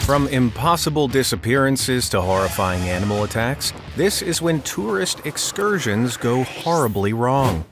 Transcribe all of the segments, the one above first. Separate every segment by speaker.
Speaker 1: From impossible disappearances to horrifying animal attacks, this is when tourist excursions go horribly wrong.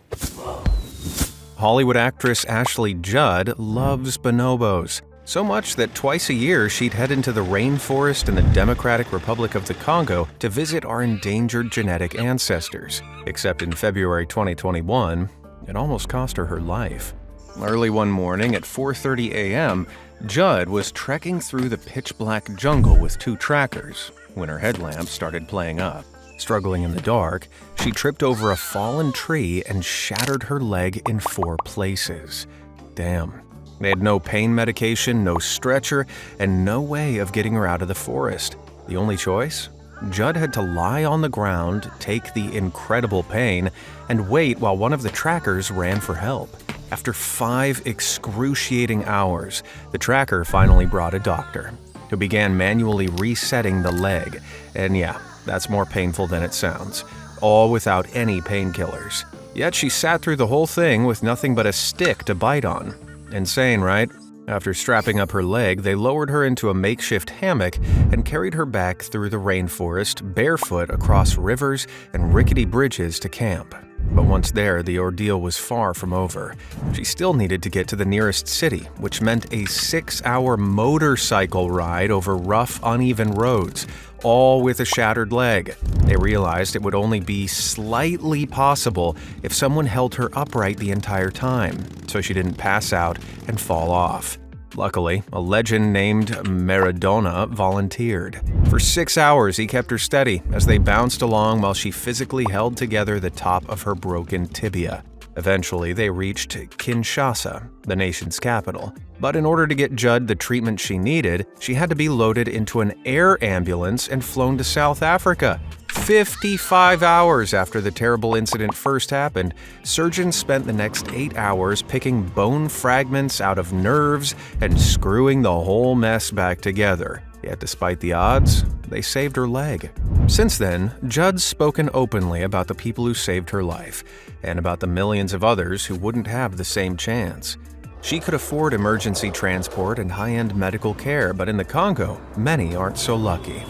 Speaker 1: Hollywood actress Ashley Judd loves bonobos, so much that twice a year she'd head into the rainforest in the Democratic Republic of the Congo to visit our endangered genetic ancestors. Except in February 2021, it almost cost her life. Early one morning at 4:30 a.m., Judd was trekking through the pitch-black jungle with two trackers when her headlamp started playing up. Struggling in the dark, she tripped over a fallen tree and shattered her leg in 4 places. Damn. They had no pain medication, no stretcher, and no way of getting her out of the forest. The only choice? Judd had to lie on the ground, take the incredible pain, and wait while one of the trackers ran for help. After 5 excruciating hours, the tracker finally brought a doctor, who began manually resetting the leg. And yeah, that's more painful than it sounds, all without any painkillers. Yet she sat through the whole thing with nothing but a stick to bite on. Insane, right? After strapping up her leg, they lowered her into a makeshift hammock and carried her back through the rainforest, barefoot across rivers and rickety bridges to camp. But once there, the ordeal was far from over. She still needed to get to the nearest city, which meant a 6-hour motorcycle ride over rough, uneven roads, all with a shattered leg. They realized it would only be slightly possible if someone held her upright the entire time, so she didn't pass out and fall off. Luckily, a legend named Maradona volunteered. For 6 hours, he kept her steady as they bounced along while she physically held together the top of her broken tibia. Eventually, they reached Kinshasa, the nation's capital. But in order to get Judd the treatment she needed, she had to be loaded into an air ambulance and flown to South Africa. 55 hours after the terrible incident first happened, surgeons spent the next 8 hours picking bone fragments out of nerves and screwing the whole mess back together. Yet despite the odds, they saved her leg. Since then, Judd's spoken openly about the people who saved her life, and about the millions of others who wouldn't have the same chance. She could afford emergency transport and high-end medical care, but in the Congo, many aren't so lucky.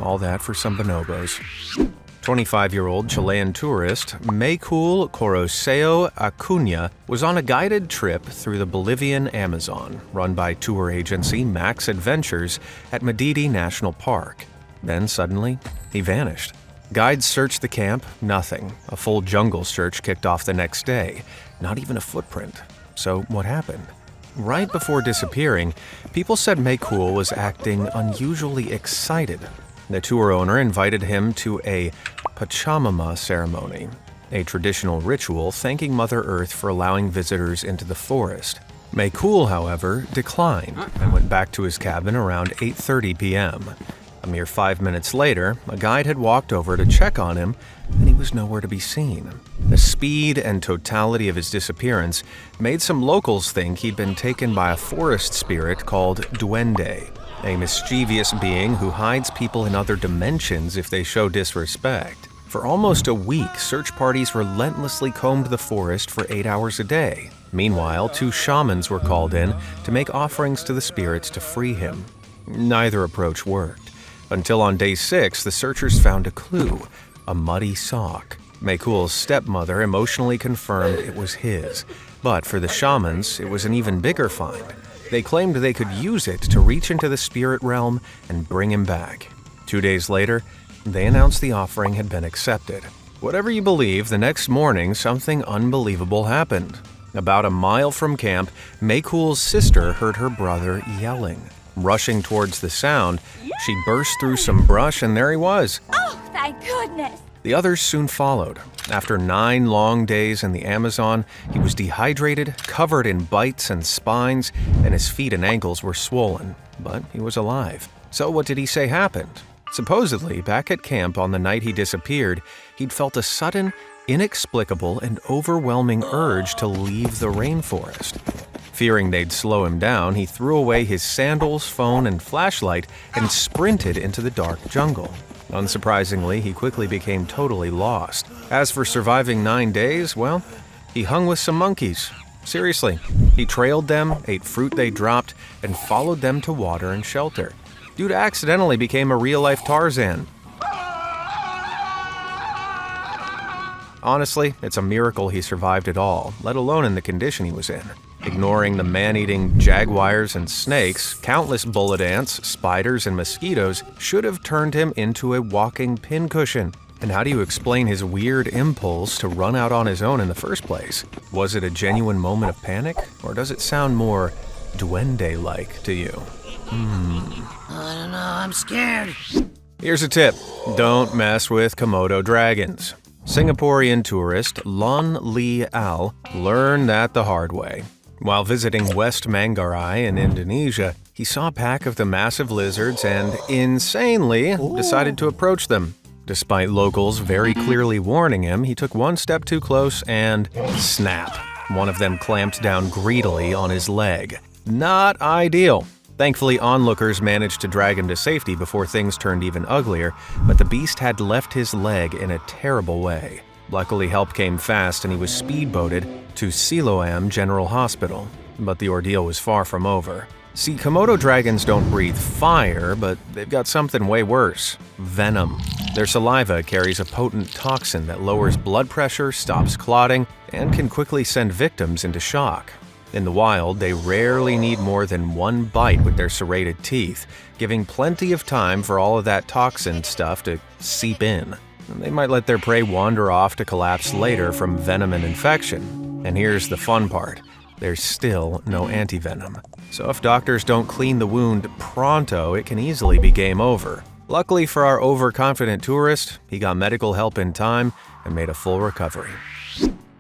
Speaker 1: All that for some bonobos. 25-year-old Chilean tourist Maycool Coroseo Acuna was on a guided trip through the Bolivian Amazon, run by tour agency Max Adventures at Madidi National Park. Then suddenly, he vanished. Guides searched the camp, nothing. A full jungle search kicked off the next day, not even a footprint. So what happened? Right before disappearing, people said Maycool was acting unusually excited. The tour owner invited him to a Pachamama ceremony, a traditional ritual thanking Mother Earth for allowing visitors into the forest. Maycool, however, declined and went back to his cabin around 8:30 p.m. A mere 5 minutes later, a guide had walked over to check on him, and he was nowhere to be seen. The speed and totality of his disappearance made some locals think he'd been taken by a forest spirit called Duende, a mischievous being who hides people in other dimensions if they show disrespect. For almost a week, search parties relentlessly combed the forest for 8 hours a day. Meanwhile, 2 shamans were called in to make offerings to the spirits to free him. Neither approach worked. Until on day 6, the searchers found a clue, a muddy sock. Maycool's stepmother emotionally confirmed it was his. But for the shamans, it was an even bigger find. They claimed they could use it to reach into the spirit realm and bring him back. 2 days later, they announced the offering had been accepted. Whatever you believe, the next morning something unbelievable happened. About a mile from camp, Maycool's sister heard her brother yelling. Rushing towards the sound, she burst through some brush and there he was.
Speaker 2: Oh, thank goodness!
Speaker 1: The others soon followed. After 9 long days in the Amazon, he was dehydrated, covered in bites and spines, and his feet and ankles were swollen. But he was alive. So what did he say happened? Supposedly, back at camp on the night he disappeared, he'd felt a sudden, inexplicable, and overwhelming urge to leave the rainforest. Fearing they'd slow him down, he threw away his sandals, phone, and flashlight and sprinted into the dark jungle. Unsurprisingly, he quickly became totally lost. As for surviving 9 days, well, he hung with some monkeys. Seriously, he trailed them, ate fruit they dropped, and followed them to water and shelter. Dude accidentally became a real-life Tarzan. Honestly, it's a miracle he survived at all, let alone in the condition he was in. Ignoring the man-eating jaguars and snakes, countless bullet ants, spiders, and mosquitoes should have turned him into a walking pincushion. And how do you explain his weird impulse to run out on his own in the first place? Was it a genuine moment of panic, or does it sound more duende-like to you?
Speaker 2: I don't know, I'm scared.
Speaker 1: Here's a tip. Don't mess with Komodo dragons. Singaporean tourist Lon Lee Al learned that the hard way. While visiting West Manggarai in Indonesia, he saw a pack of the massive lizards and, insanely, decided to approach them. Despite locals very clearly warning him, he took one step too close and snap. One of them clamped down greedily on his leg. Not ideal. Thankfully, onlookers managed to drag him to safety before things turned even uglier, but the beast had left his leg in a terrible way. Luckily, help came fast and he was speedboated to Siloam General Hospital, but the ordeal was far from over. See, Komodo dragons don't breathe fire, but they've got something way worse: venom. Their saliva carries a potent toxin that lowers blood pressure, stops clotting, and can quickly send victims into shock. In the wild, they rarely need more than one bite with their serrated teeth, giving plenty of time for all of that toxin stuff to seep in. They might let their prey wander off to collapse later from venom and infection. And here's the fun part: there's still no antivenom. So if doctors don't clean the wound pronto, it can easily be game over. Luckily for our overconfident tourist, he got medical help in time and made a full recovery.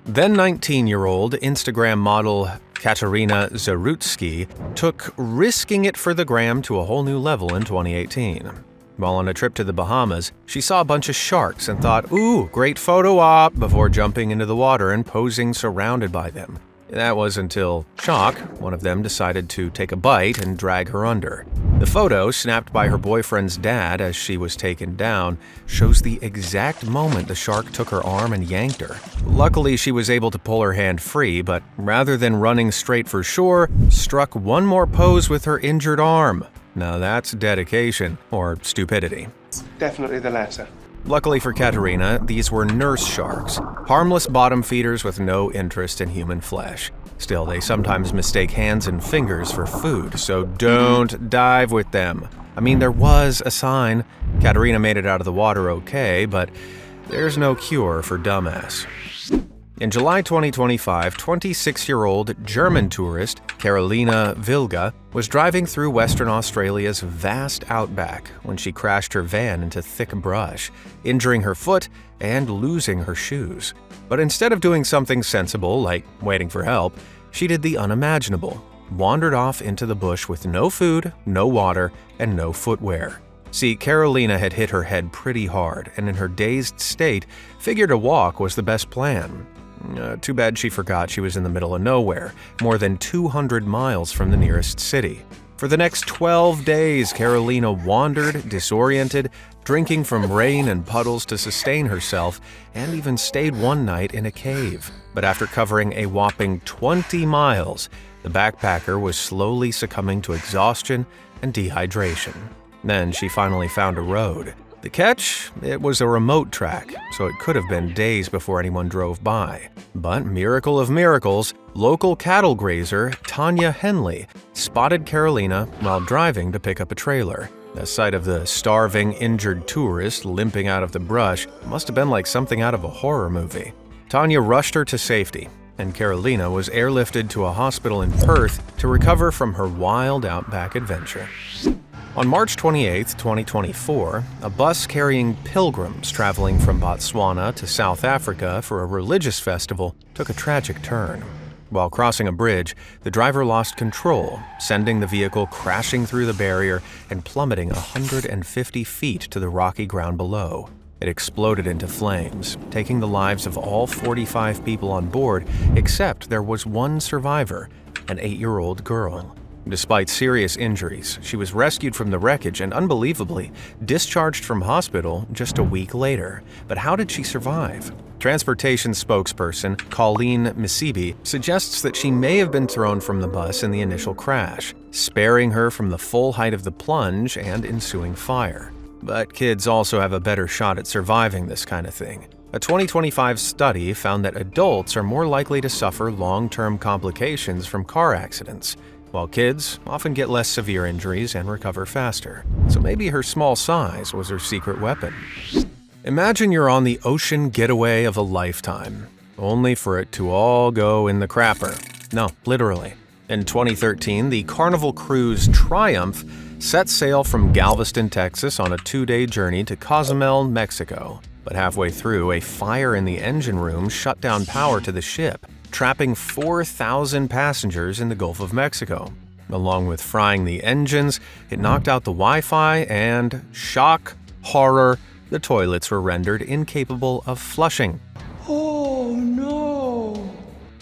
Speaker 1: Then 19-year-old Instagram model Katarina Zarutsky took risking it for the gram to a whole new level in 2018. While on a trip to the Bahamas, she saw a bunch of sharks and thought, "Ooh, great photo op," before jumping into the water and posing surrounded by them. That was until, shock, one of them decided to take a bite and drag her under. The photo, snapped by her boyfriend's dad as she was taken down, shows the exact moment the shark took her arm and yanked her. Luckily, she was able to pull her hand free, but rather than running straight for shore, struck one more pose with her injured arm. Now that's dedication, or stupidity.
Speaker 3: Definitely the latter.
Speaker 1: Luckily for Katerina, these were nurse sharks, harmless bottom feeders with no interest in human flesh. Still, they sometimes mistake hands and fingers for food, so don't dive with them. I mean, there was a sign. Katerina made it out of the water okay, but there's no cure for dumbass. In July 2025, 26-year-old German tourist Carolina Vilga was driving through Western Australia's vast outback when she crashed her van into thick brush, injuring her foot and losing her shoes. But instead of doing something sensible like waiting for help, she did the unimaginable: wandered off into the bush with no food, no water, and no footwear. See, Carolina had hit her head pretty hard, and in her dazed state, figured a walk was the best plan. Too bad she forgot she was in the middle of nowhere, more than 200 miles from the nearest city. For the next 12 days, Carolina wandered, disoriented, drinking from rain and puddles to sustain herself, and even stayed one night in a cave. But after covering a whopping 20 miles, the backpacker was slowly succumbing to exhaustion and dehydration. Then she finally found a road. The catch? It was a remote track, so it could have been days before anyone drove by. But miracle of miracles, local cattle grazer Tanya Henley spotted Carolina while driving to pick up a trailer. The sight of the starving, injured tourist limping out of the brush must have been like something out of a horror movie. Tanya rushed her to safety, and Carolina was airlifted to a hospital in Perth to recover from her wild outback adventure. On March 28, 2024, a bus carrying pilgrims traveling from Botswana to South Africa for a religious festival took a tragic turn. While crossing a bridge, the driver lost control, sending the vehicle crashing through the barrier and plummeting 150 feet to the rocky ground below. It exploded into flames, taking the lives of all 45 people on board, except there was one survivor, an 8-year-old girl. Despite serious injuries, she was rescued from the wreckage and, unbelievably, discharged from hospital just a week later. But how did she survive? Transportation spokesperson Colleen Misibi suggests that she may have been thrown from the bus in the initial crash, sparing her from the full height of the plunge and ensuing fire. But kids also have a better shot at surviving this kind of thing. A 2025 study found that adults are more likely to suffer long-term complications from car accidents, while kids often get less severe injuries and recover faster. So maybe her small size was her secret weapon. Imagine you're on the ocean getaway of a lifetime, only for it to all go in the crapper. No, literally. In 2013, the Carnival cruise Triumph set sail from Galveston, Texas on a 2-day journey to Cozumel, Mexico. But halfway through, a fire in the engine room shut down power to the ship, trapping 4,000 passengers in the Gulf of Mexico. Along with frying the engines, it knocked out the Wi-Fi and, shock, horror, the toilets were rendered incapable of flushing.
Speaker 3: Oh no!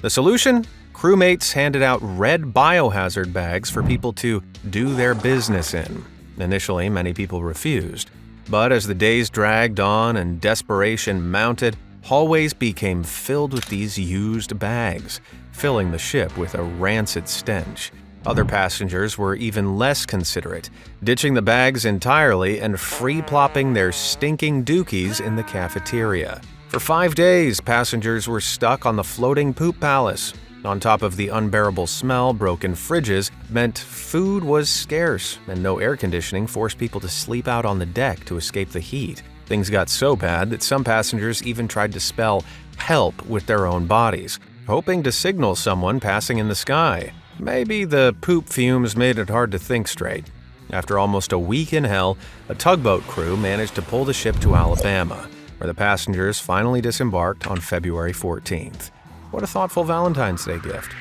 Speaker 1: The solution? Crewmates handed out red biohazard bags for people to do their business in. Initially, many people refused. But as the days dragged on and desperation mounted, hallways became filled with these used bags, filling the ship with a rancid stench. Other passengers were even less considerate, ditching the bags entirely and free-plopping their stinking dookies in the cafeteria. For 5 days, passengers were stuck on the floating poop palace. On top of the unbearable smell, broken fridges meant food was scarce, and no air conditioning forced people to sleep out on the deck to escape the heat. Things got so bad that some passengers even tried to spell "help" with their own bodies, hoping to signal someone passing in the sky. Maybe the poop fumes made it hard to think straight. After almost a week in hell, a tugboat crew managed to pull the ship to Alabama, where the passengers finally disembarked on February 14th. What a thoughtful Valentine's Day gift.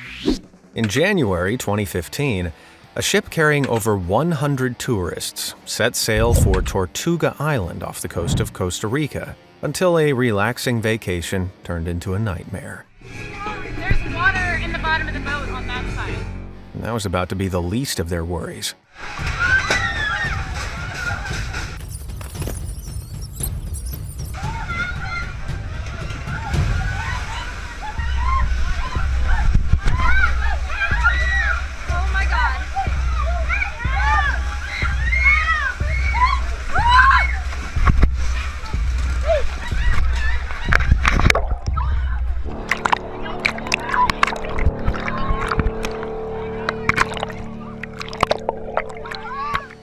Speaker 1: In January 2015, a ship carrying over 100 tourists set sail for Tortuga Island off the coast of Costa Rica, until a relaxing vacation turned into a nightmare.
Speaker 4: There's water in the bottom of the boat on that side.
Speaker 1: And that was about to be the least of their worries.
Speaker 4: Oh my God.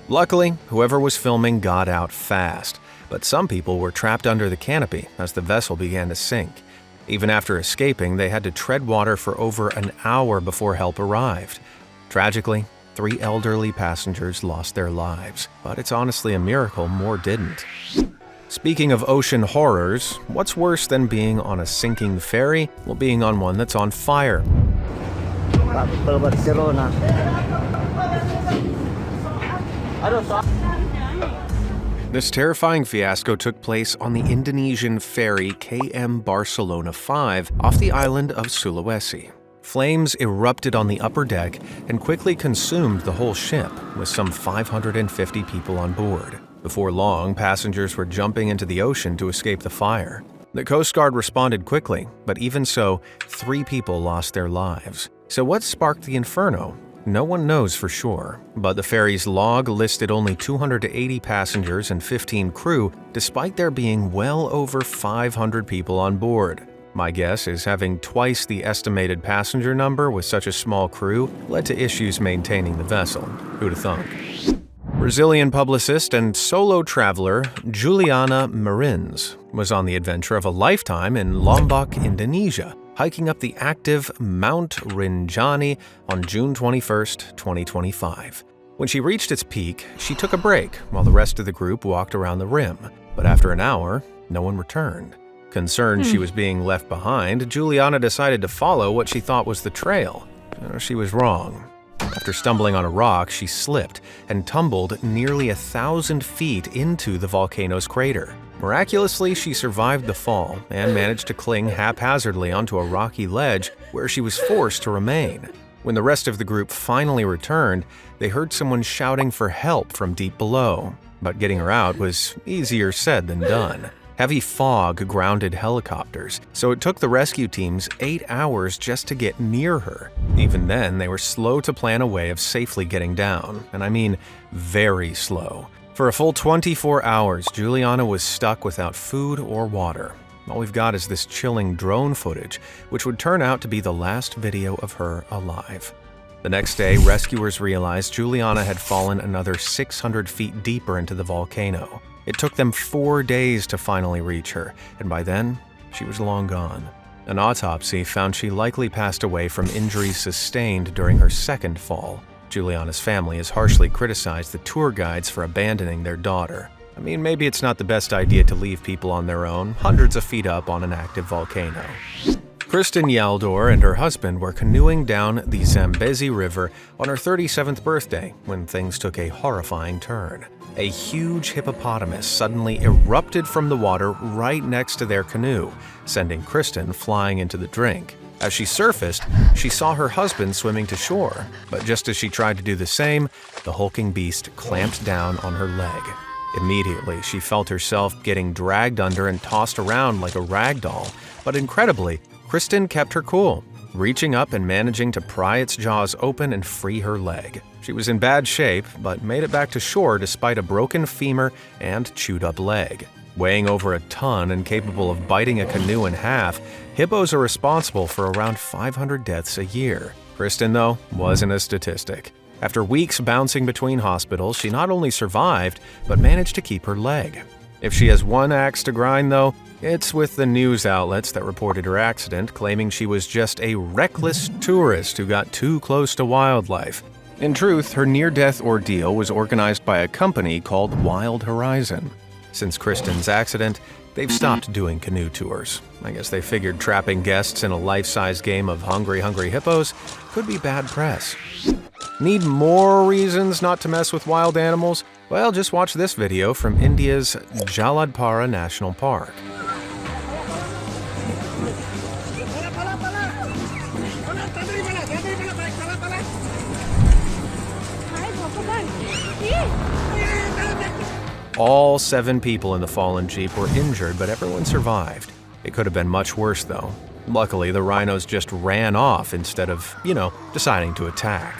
Speaker 1: Luckily, whoever was filming got out fast, but some people were trapped under the canopy as the vessel began to sink. Even after escaping, they had to tread water for over an hour before help arrived. Tragically, 3 elderly passengers lost their lives, but it's honestly a miracle more didn't. Speaking of ocean horrors, what's worse than being on a sinking ferry? Well, being on one that's on fire. This terrifying fiasco took place on the Indonesian ferry KM Barcelona 5 off the island of Sulawesi. Flames erupted on the upper deck and quickly consumed the whole ship, with some 550 people on board. Before long, passengers were jumping into the ocean to escape the fire. The Coast Guard responded quickly, but even so, 3 people lost their lives. So what sparked the inferno? No one knows for sure, but the ferry's log listed only 280 passengers and 15 crew, despite there being well over 500 people on board. My guess is having twice the estimated passenger number with such a small crew led to issues maintaining the vessel. Who'da thunk? Brazilian publicist and solo traveler Juliana Marins was on the adventure of a lifetime in Lombok, Indonesia, hiking up the active Mount Rinjani on June 21, 2025. When she reached its peak, she took a break while the rest of the group walked around the rim. But after an hour, no one returned. Concerned she was being left behind, Juliana decided to follow what she thought was the trail. She was wrong. After stumbling on a rock, she slipped and tumbled nearly 1,000 feet into the volcano's crater. Miraculously, she survived the fall and managed to cling haphazardly onto a rocky ledge where she was forced to remain. When the rest of the group finally returned, they heard someone shouting for help from deep below, but getting her out was easier said than done. Heavy fog grounded helicopters, so it took the rescue teams 8 hours just to get near her. Even then, they were slow to plan a way of safely getting down, and I mean very slow. For a full 24 hours, Juliana was stuck without food or water. All we've got is this chilling drone footage, which would turn out to be the last video of her alive. The next day, rescuers realized Juliana had fallen another 600 feet deeper into the volcano. It took them 4 days to finally reach her, and by then, she was long gone. An autopsy found she likely passed away from injuries sustained during her second fall. Juliana's family has harshly criticized the tour guides for abandoning their daughter. I mean, maybe it's not the best idea to leave people on their own, hundreds of feet up on an active volcano. Kristen Yaldor and her husband were canoeing down the Zambezi River on her 37th birthday when things took a horrifying turn. A huge hippopotamus suddenly erupted from the water right next to their canoe, sending Kristen flying into the drink. As she surfaced, she saw her husband swimming to shore, but just as she tried to do the same, the hulking beast clamped down on her leg. Immediately, she felt herself getting dragged under and tossed around like a rag doll, but incredibly, Kristen kept her cool, reaching up and managing to pry its jaws open and free her leg. She was in bad shape, but made it back to shore despite a broken femur and chewed-up leg. Weighing over a ton and capable of biting a canoe in half, hippos are responsible for around 500 deaths a year. Kristen, though, wasn't a statistic. After weeks bouncing between hospitals, she not only survived, but managed to keep her leg. If she has one axe to grind, though, it's with the news outlets that reported her accident, claiming she was just a reckless tourist who got too close to wildlife. In truth, her near-death ordeal was organized by a company called Wild Horizon. Since Kristen's accident, they've stopped doing canoe tours. I guess they figured trapping guests in a life-size game of Hungry Hungry Hippos could be bad press. Need more reasons not to mess with wild animals? Well, just watch this video from India's Jaladpara National Park. All 7 people in the fallen Jeep were injured, but everyone survived. It could have been much worse, though. Luckily, the rhinos just ran off instead of, deciding to attack.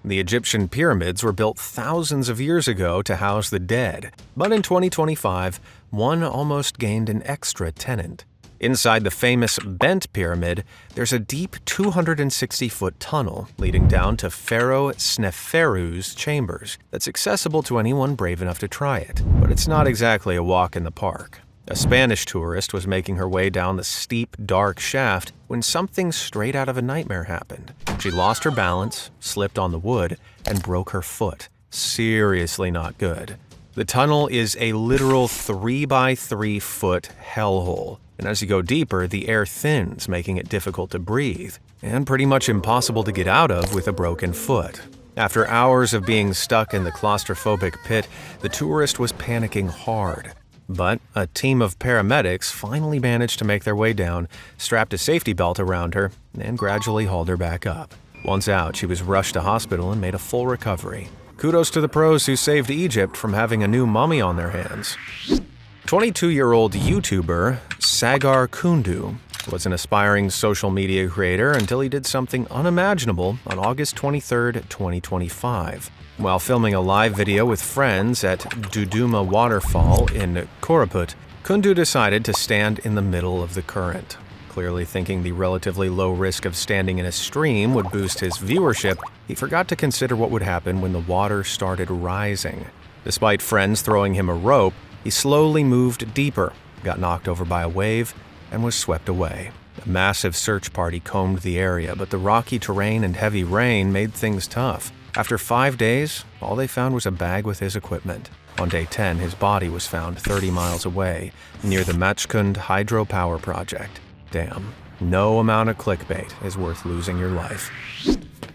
Speaker 1: The Egyptian pyramids were built thousands of years ago to house the dead, but in 2025, one almost gained an extra tenant. Inside the famous Bent Pyramid, there's a deep 260-foot tunnel leading down to Pharaoh Sneferu's chambers that's accessible to anyone brave enough to try it, but it's not exactly a walk in the park. A Spanish tourist was making her way down the steep, dark shaft when something straight out of a nightmare happened. She lost her balance, slipped on the wood, and broke her foot. Seriously not good. The tunnel is a literal 3x3 foot hellhole, and as you go deeper, the air thins, making it difficult to breathe, and pretty much impossible to get out of with a broken foot. After hours of being stuck in the claustrophobic pit, the tourist was panicking hard. But a team of paramedics finally managed to make their way down, strapped a safety belt around her, and gradually hauled her back up. Once out, she was rushed to hospital and made a full recovery. Kudos to the pros who saved Egypt from having a new mummy on their hands. 22-year-old YouTuber Sagar Kundu was an aspiring social media creator until he did something unimaginable on August 23, 2025. While filming a live video with friends at Duduma Waterfall in Koraput, Kundu decided to stand in the middle of the current. Clearly thinking the relatively low risk of standing in a stream would boost his viewership, he forgot to consider what would happen when the water started rising. Despite friends throwing him a rope, he slowly moved deeper, got knocked over by a wave, and was swept away. A massive search party combed the area, but the rocky terrain and heavy rain made things tough. After 5 days, all they found was a bag with his equipment. On day 10, his body was found 30 miles away, near the Machkund hydropower project. Damn, no amount of clickbait is worth losing your life.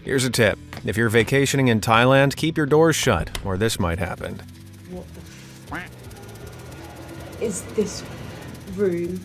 Speaker 1: Here's a tip. If you're vacationing in Thailand, keep your doors shut, or this might happen.
Speaker 3: What the is this room?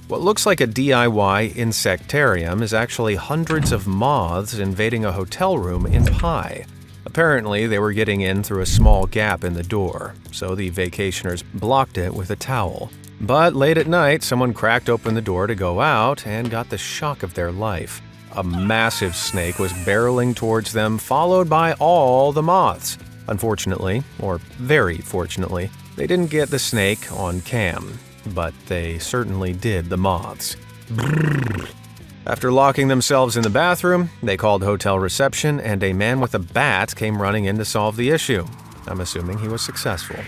Speaker 1: What looks like a DIY insectarium is actually hundreds of moths invading a hotel room in Pai. Apparently, they were getting in through a small gap in the door, so the vacationers blocked it with a towel. But late at night, someone cracked open the door to go out and got the shock of their life. A massive snake was barreling towards them, followed by all the moths. Unfortunately, or very fortunately, they didn't get the snake on cam, but they certainly did the moths. After locking themselves in the bathroom, they called hotel reception, and a man with a bat came running in to solve the issue. I'm assuming he was successful.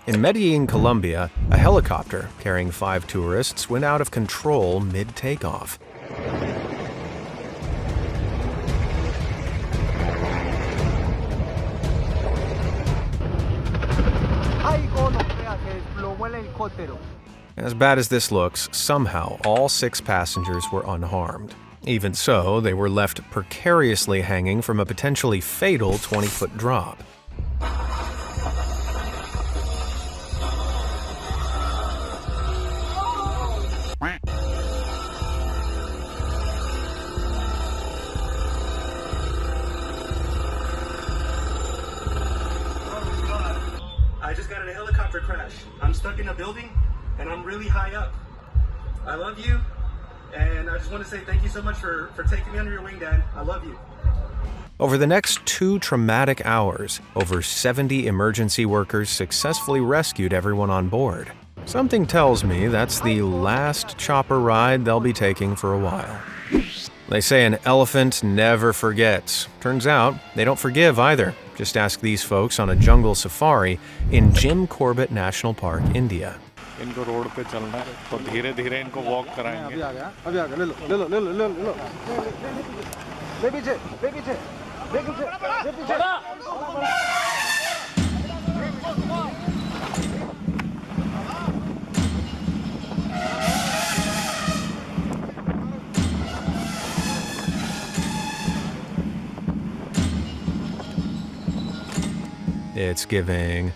Speaker 1: In Medellin, Colombia, a helicopter carrying 5 tourists went out of control mid-takeoff. As bad as this looks, somehow all 6 passengers were unharmed. Even so, they were left precariously hanging from a potentially fatal 20-foot drop.
Speaker 5: I just got in a helicopter crash. I'm stuck in a building and I'm really high up. I love you, and I just want to say thank you so much for taking me under your wing, Dad. I love you.
Speaker 1: Over the next 2 traumatic hours, over 70 emergency workers successfully rescued everyone on board. Something tells me that's the last chopper ride they'll be taking for a while. They say an elephant never forgets. Turns out, they don't forgive either. Just ask these folks on a jungle safari in Jim Corbett National Park, India.
Speaker 6: इनको road पे चलना है तो धीरे-धीरे इनको walk कराएंगे।
Speaker 3: अभी आ गया ले लो ले पीछे
Speaker 1: It's giving.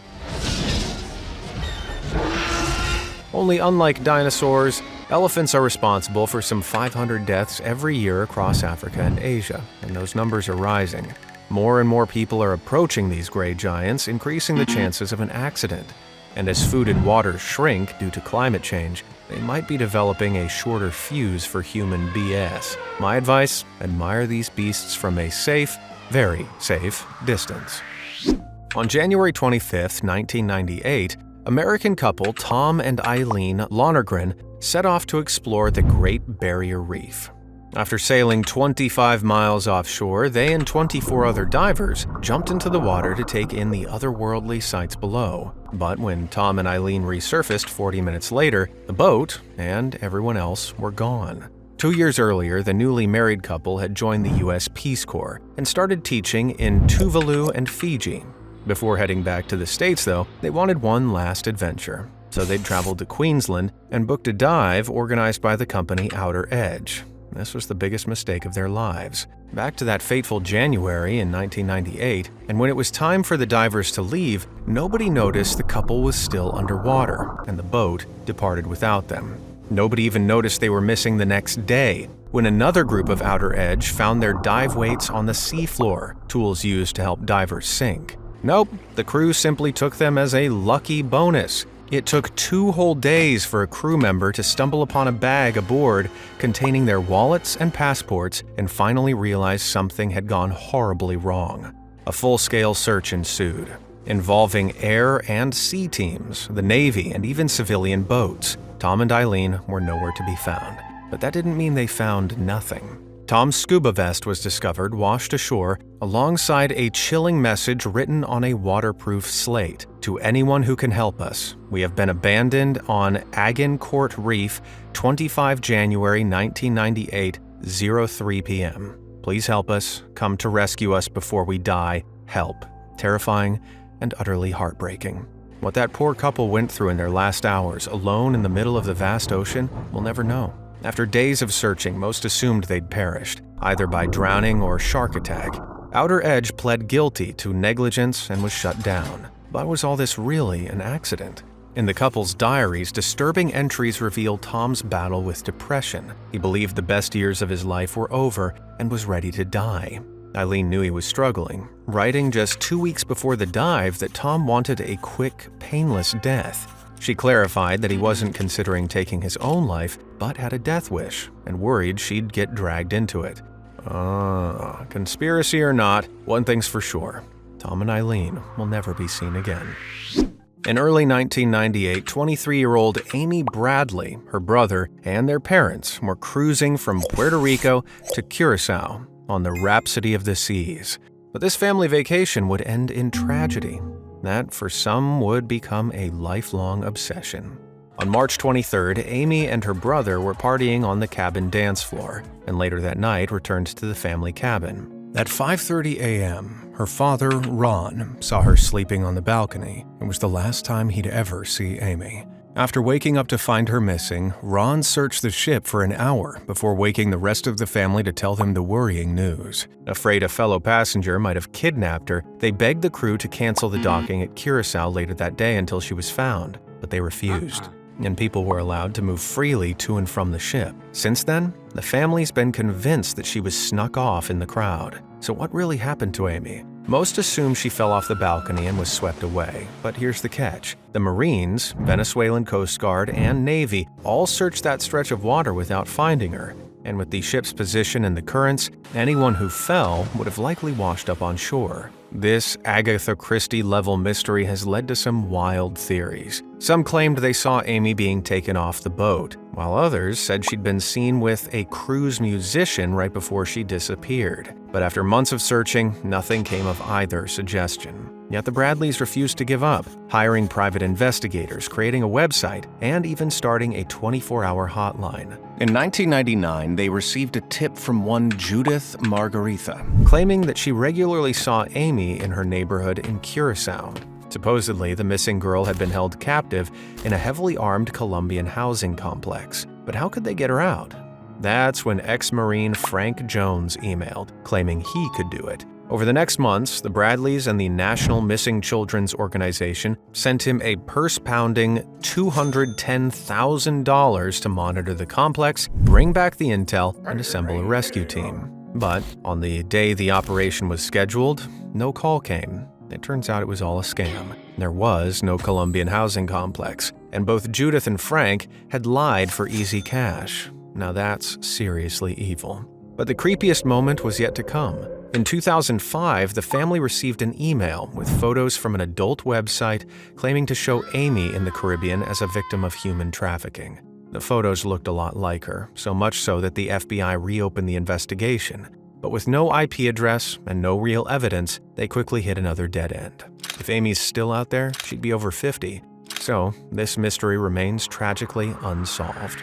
Speaker 1: Only unlike dinosaurs, elephants are responsible for some 500 deaths every year across Africa and Asia, and those numbers are rising. More and more people are approaching these gray giants, increasing the chances of an accident. And as food and water shrink due to climate change, they might be developing a shorter fuse for human BS. My advice: admire these beasts from a safe, very safe distance. On January 25, 1998, American couple Tom and Eileen Lonergan set off to explore the Great Barrier Reef. After sailing 25 miles offshore, they and 24 other divers jumped into the water to take in the otherworldly sights below. But when Tom and Eileen resurfaced 40 minutes later, the boat and everyone else were gone. 2 years earlier, the newly married couple had joined the U.S. Peace Corps and started teaching in Tuvalu and Fiji. Before heading back to the States, though, they wanted one last adventure. So they'd traveled to Queensland and booked a dive organized by the company Outer Edge. This was the biggest mistake of their lives. Back to that fateful January in 1998, and when it was time for the divers to leave, nobody noticed the couple was still underwater, and the boat departed without them. Nobody even noticed they were missing the next day, when another group of Outer Edge found their dive weights on the seafloor, tools used to help divers sink. Nope, the crew simply took them as a lucky bonus. It took 2 whole days for a crew member to stumble upon a bag aboard containing their wallets and passports and finally realize something had gone horribly wrong. A full-scale search ensued, involving air and sea teams, the Navy, and even civilian boats. Tom and Eileen were nowhere to be found, but that didn't mean they found nothing. Tom's scuba vest was discovered washed ashore alongside a chilling message written on a waterproof slate. To anyone who can help us, we have been abandoned on Agincourt Reef, 25 January 1998, 03 p.m. Please help us, come to rescue us before we die, help. Terrifying and utterly heartbreaking. What that poor couple went through in their last hours, alone in the middle of the vast ocean, we'll never know. After days of searching, most assumed they'd perished, either by drowning or shark attack. Outer Edge pled guilty to negligence and was shut down. But was all this really an accident? In the couple's diaries, disturbing entries reveal Tom's battle with depression. He believed the best years of his life were over and was ready to die. Eileen knew he was struggling, writing just 2 weeks before the dive that Tom wanted a quick, painless death. She clarified that he wasn't considering taking his own life, but had a death wish and worried she'd get dragged into it. Conspiracy or not, one thing's for sure. Tom and Eileen will never be seen again. In early 1998, 23-year-old Amy Bradley, her brother, and their parents were cruising from Puerto Rico to Curacao on the Rhapsody of the Seas. But this family vacation would end in tragedy. That, for some, would become a lifelong obsession. On March 23rd, Amy and her brother were partying on the cabin dance floor, and later that night returned to the family cabin. At 5:30 a.m., her father, Ron, saw her sleeping on the balcony. It was the last time he'd ever see Amy. After waking up to find her missing, Ron searched the ship for an hour before waking the rest of the family to tell them the worrying news. Afraid a fellow passenger might have kidnapped her, they begged the crew to cancel the docking at Curacao later that day until she was found, but they refused, and people were allowed to move freely to and from the ship. Since then, the family's been convinced that she was snuck off in the crowd. So what really happened to Amy? Most assume she fell off the balcony and was swept away, but here's the catch. The Marines, Venezuelan Coast Guard, and Navy all searched that stretch of water without finding her, and with the ship's position and the currents, anyone who fell would have likely washed up on shore. This Agatha Christie-level mystery has led to some wild theories. Some claimed they saw Amy being taken off the boat, while others said she'd been seen with a cruise musician right before she disappeared. But after months of searching, nothing came of either suggestion. Yet the Bradleys refused to give up, hiring private investigators, creating a website, and even starting a 24-hour hotline. In 1999, they received a tip from one Judith Margaritha, claiming that she regularly saw Amy in her neighborhood in Curacao. Supposedly, the missing girl had been held captive in a heavily armed Colombian housing complex. But how could they get her out? That's when ex-Marine Frank Jones emailed, claiming he could do it. Over the next months, the Bradleys and the National Missing Children's Organization sent him a purse-pounding $210,000 to monitor the complex, bring back the intel, and assemble a rescue team. But on the day the operation was scheduled, no call came. It turns out it was all a scam. There was no Colombian housing complex, and both Judith and Frank had lied for easy cash. Now that's seriously evil. But the creepiest moment was yet to come. In 2005, the family received an email with photos from an adult website claiming to show Amy in the Caribbean as a victim of human trafficking. The photos looked a lot like her, so much so that the FBI reopened the investigation. But with no IP address and no real evidence, they quickly hit another dead end. If Amy's still out there, she'd be over 50. So this mystery remains tragically unsolved.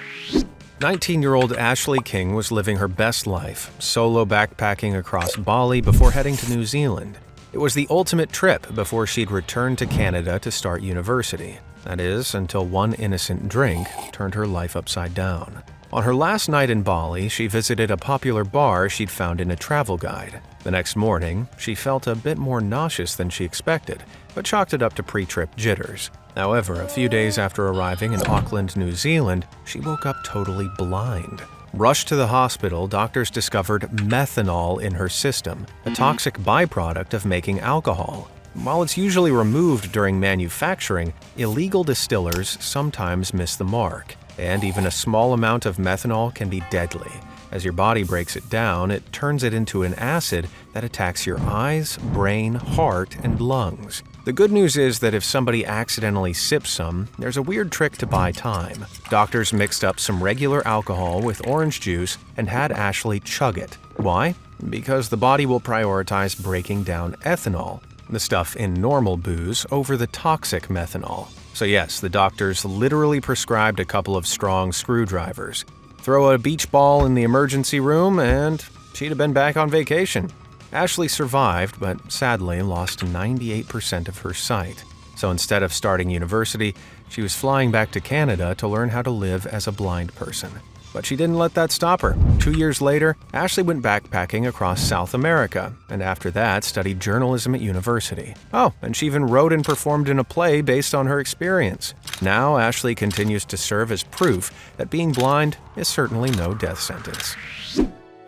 Speaker 1: 19-year-old Ashley King was living her best life, solo backpacking across Bali before heading to New Zealand. It was the ultimate trip before she'd returned to Canada to start university. That is, until one innocent drink turned her life upside down. On her last night in Bali, she visited a popular bar she'd found in a travel guide. The next morning, she felt a bit more nauseous than she expected, but chalked it up to pre-trip jitters. However, a few days after arriving in Auckland, New Zealand, she woke up totally blind. Rushed to the hospital, doctors discovered methanol in her system, a toxic byproduct of making alcohol. While it's usually removed during manufacturing, illegal distillers sometimes miss the mark, and even a small amount of methanol can be deadly. As your body breaks it down, it turns it into an acid that attacks your eyes, brain, heart, and lungs. The good news is that if somebody accidentally sips some, there's a weird trick to buy time. Doctors mixed up some regular alcohol with orange juice and had Ashley chug it. Why? Because the body will prioritize breaking down ethanol, the stuff in normal booze, over the toxic methanol. So yes, the doctors literally prescribed a couple of strong screwdrivers. Throw a beach ball in the emergency room and she'd have been back on vacation. Ashley survived, but sadly lost 98% of her sight. So instead of starting university, she was flying back to Canada to learn how to live as a blind person. But she didn't let that stop her. 2 years later, Ashley went backpacking across South America, and after that studied journalism at university. Oh, and she even wrote and performed in a play based on her experience. Now, Ashley continues to serve as proof that being blind is certainly no death sentence.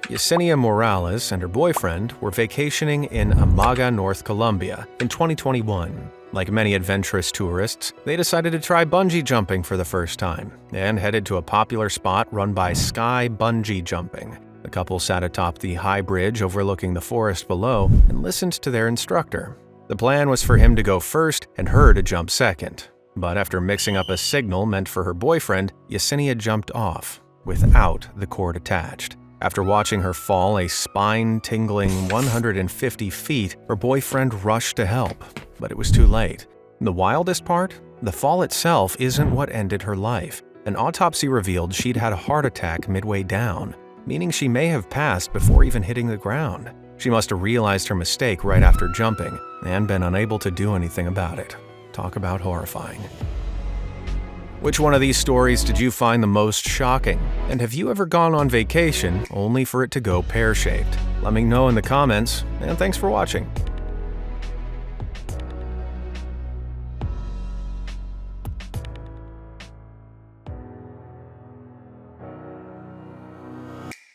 Speaker 1: Yesenia Morales and her boyfriend were vacationing in Amaga, North Colombia in 2021. Like many adventurous tourists, they decided to try bungee jumping for the first time and headed to a popular spot run by Sky Bungee Jumping. The couple sat atop the high bridge overlooking the forest below and listened to their instructor. The plan was for him to go first and her to jump second. But after mixing up a signal meant for her boyfriend, Yesenia jumped off without the cord attached. After watching her fall a spine-tingling 150 feet, her boyfriend rushed to help, but it was too late. The wildest part? The fall itself isn't what ended her life. An autopsy revealed she'd had a heart attack midway down, meaning she may have passed before even hitting the ground. She must have realized her mistake right after jumping and been unable to do anything about it. Talk about horrifying. Which one of these stories did you find the most shocking? And have you ever gone on vacation only for it to go pear-shaped? Let me know in the comments, and thanks for watching.